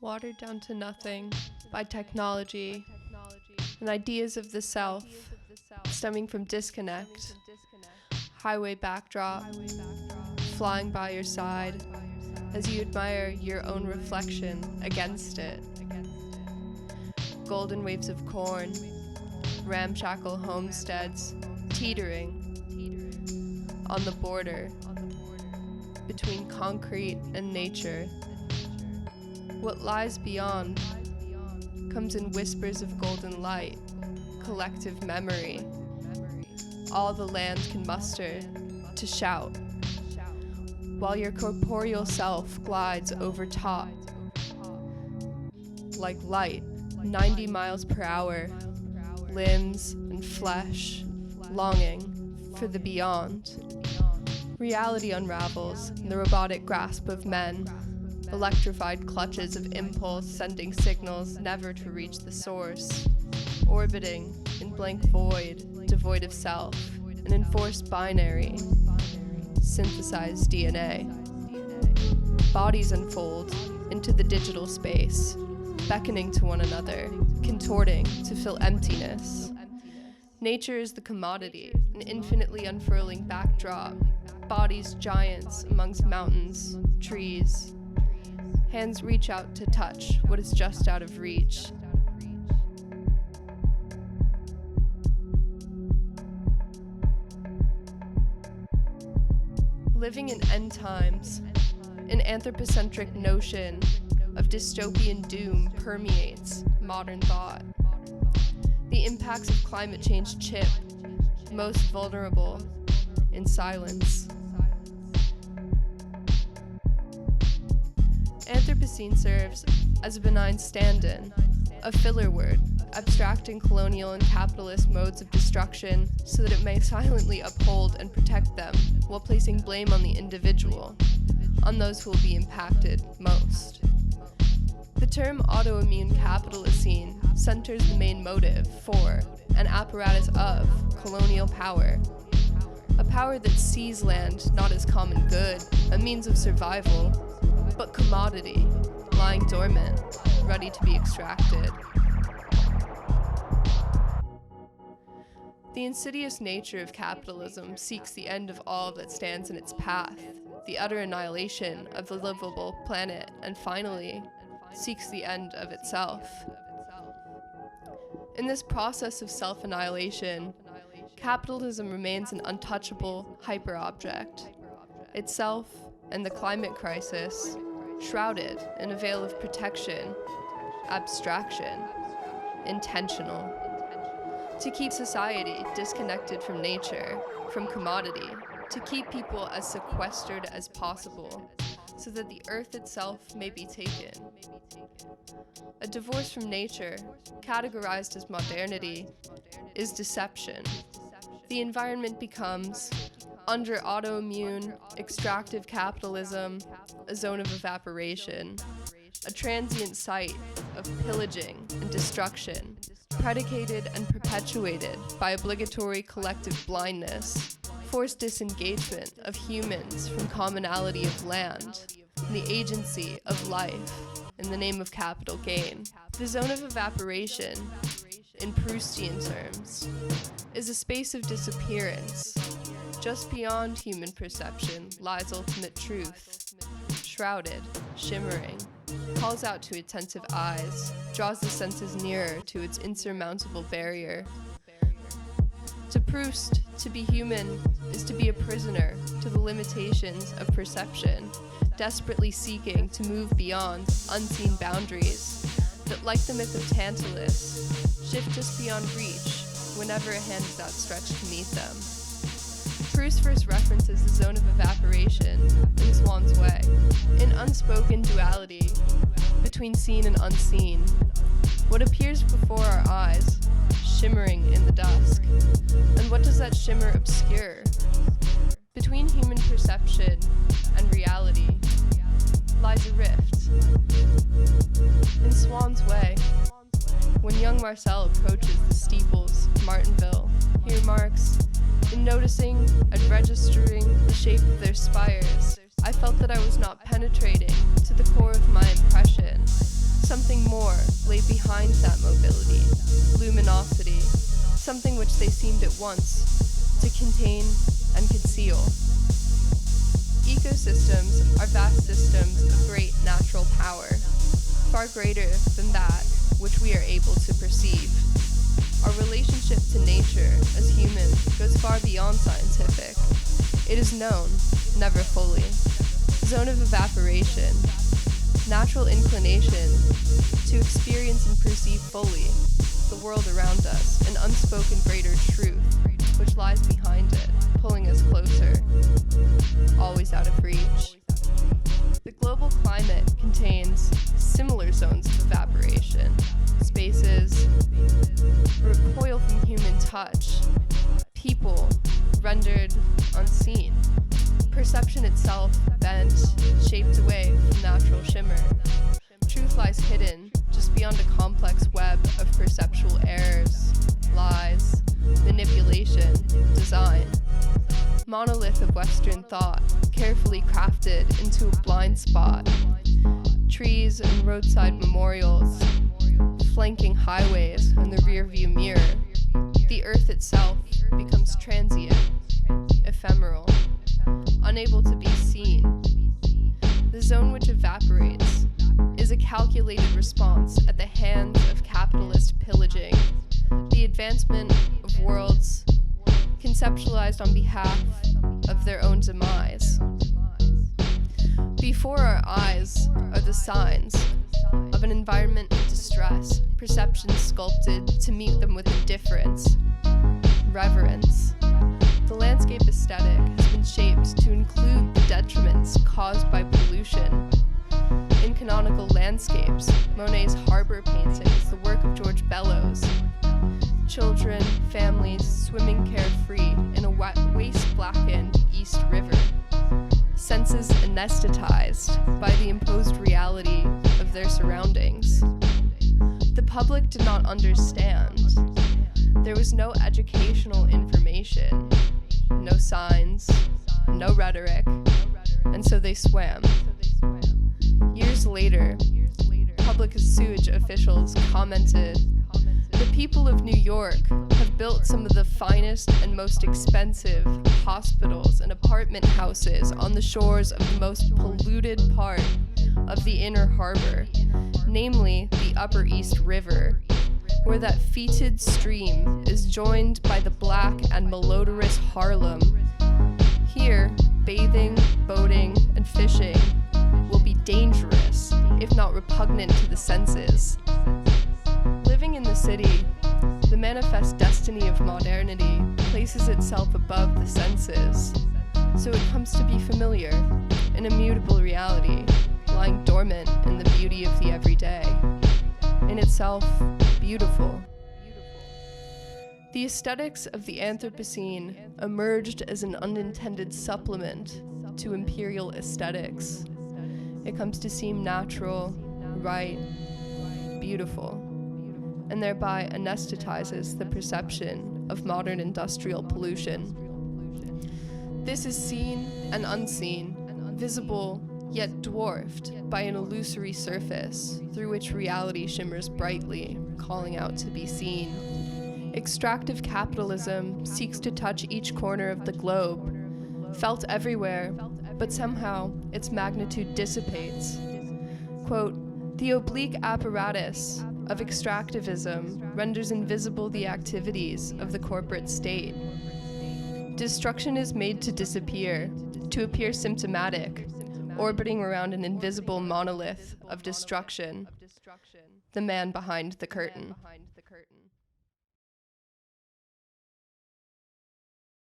watered down to nothing by technology and ideas of the self stemming from disconnect, highway backdrop, flying by your side as you admire your own reflection against it. Golden waves of corn, ramshackle homesteads teetering on the border between concrete and nature. What lies beyond comes in whispers of golden light, collective memory. All the land can muster to shout, while your corporeal self glides over top, like light, 90 miles per hour, limbs and flesh, longing for the beyond. Reality unravels in the robotic grasp of men, electrified clutches of impulse sending signals never to reach the source, orbiting in blank void, devoid of self, an enforced binary, synthesized DNA. Bodies unfold into the digital space, beckoning to one another, contorting to fill emptiness. Nature is the commodity, an infinitely unfurling backdrop, bodies giants amongst mountains, trees. Hands reach out to touch what is just out of reach. Living in end times, an anthropocentric notion of dystopian doom permeates modern thought. The impacts of climate change chip most vulnerable in silence. Anthropocene serves as a benign stand-in, a filler word, abstracting colonial and capitalist modes of destruction so that it may silently uphold and protect them while placing blame on the individual, on those who will be impacted most. The term autoimmune Capitalocene centers the main motive for an apparatus of colonial power, a power that sees land not as common good, a means of survival, but commodity, lying dormant, ready to be extracted. The insidious nature of capitalism seeks the end of all that stands in its path, the utter annihilation of the livable planet, and finally, seeks the end of itself. In this process of self-annihilation, capitalism remains an untouchable hyper-object, itself and the climate crisis shrouded in a veil of protection, abstraction, intentional. To keep society disconnected from nature, from commodity, to keep people as sequestered as possible, so that the earth itself may be taken. A divorce from nature, categorized as modernity, is deception. The environment becomes, under autoimmune, extractive capitalism, a zone of evaporation, a transient site of pillaging and destruction, predicated and perpetuated by obligatory collective blindness, forced disengagement of humans from commonality of land, and the agency of life in the name of capital gain. The zone of evaporation, in Proustian terms, is a space of disappearance. Just beyond human perception lies ultimate truth, shrouded, shimmering, calls out to attentive eyes, draws the senses nearer to its insurmountable barrier. To Proust, to be human is to be a prisoner to the limitations of perception, desperately seeking to move beyond unseen boundaries that, like the myth of Tantalus, shift just beyond reach whenever a hand is outstretched to meet them. Proust first references the zone of evaporation in Swann's Way, an unspoken duality between seen and unseen. What appears before our eyes, shimmering in the dusk, and what does that shimmer obscure? Between human perception and reality lies a rift. In Swann's Way, when young Marcel approaches the steeples of Martinville, he remarks, "In noticing and registering the shape of their spires, I felt that I was not penetrating to the core of my impression, Something more lay behind that mobility, luminosity, something which they seemed at once to contain and conceal. Ecosystems are vast systems of great natural power, far greater than that which we are able to perceive. Our relationship to nature as humans goes far beyond scientific. It is known, never fully. Zone of evaporation, natural inclination to experience and perceive fully the world around us, an unspoken greater truth which lies behind it, pulling us closer, always out of reach. The global climate contains similar zones of evaporation, spaces recoil from human touch, people rendered unseen, perception itself bent, shaped away from natural shimmer. Truth lies hidden just beyond a complex web of perceptual errors, lies, manipulation, design. Monolith of Western thought, carefully crafted into a blind spot. Trees and roadside memorials, flanking highways in the rearview mirror. The earth itself becomes transient, ephemeral, unable to be seen. The zone which evaporates is a calculated response at the hands of capitalist pillaging, the advancement of worlds conceptualized on behalf of their own demise. Before our eyes are the signs of an environment in distress, perceptions sculpted to meet them with indifference, reverence. The landscape aesthetic has been shaped to include the detriments caused by pollution. In canonical landscapes, Monet's harbor painting is the work of George Bellows. Children, families, swimming carefree in a waste-blackened East River. Senses anesthetized by the imposed reality of their surroundings. The public did not understand. There was no educational information, no signs, no rhetoric, and so they swam. Years later, public sewage officials commented, "The people of New York have built some of the finest and most expensive hospitals and apartment houses on the shores of the most polluted part of the inner harbor, namely the Upper East River, where that fetid stream is joined by the black and malodorous Harlem. Here, bathing, boating, and fishing will be dangerous, if not repugnant to the senses." Living in the city, the manifest destiny of modernity places itself above the senses, so it comes to be familiar, an immutable reality, lying dormant in the beauty of the everyday, in itself beautiful. The aesthetics of the Anthropocene emerged as an unintended supplement to imperial aesthetics. It comes to seem natural, right, beautiful, and thereby anesthetizes the perception of modern industrial pollution. This is seen and unseen, visible yet dwarfed by an illusory surface through which reality shimmers brightly, calling out to be seen. Extractive capitalism seeks to touch each corner of the globe, felt everywhere, but somehow its magnitude dissipates. Quote, "The oblique apparatus of extractivism renders invisible the activities of the corporate state. Destruction is made to disappear, to appear symptomatic, orbiting around an invisible monolith of destruction, the man behind the curtain."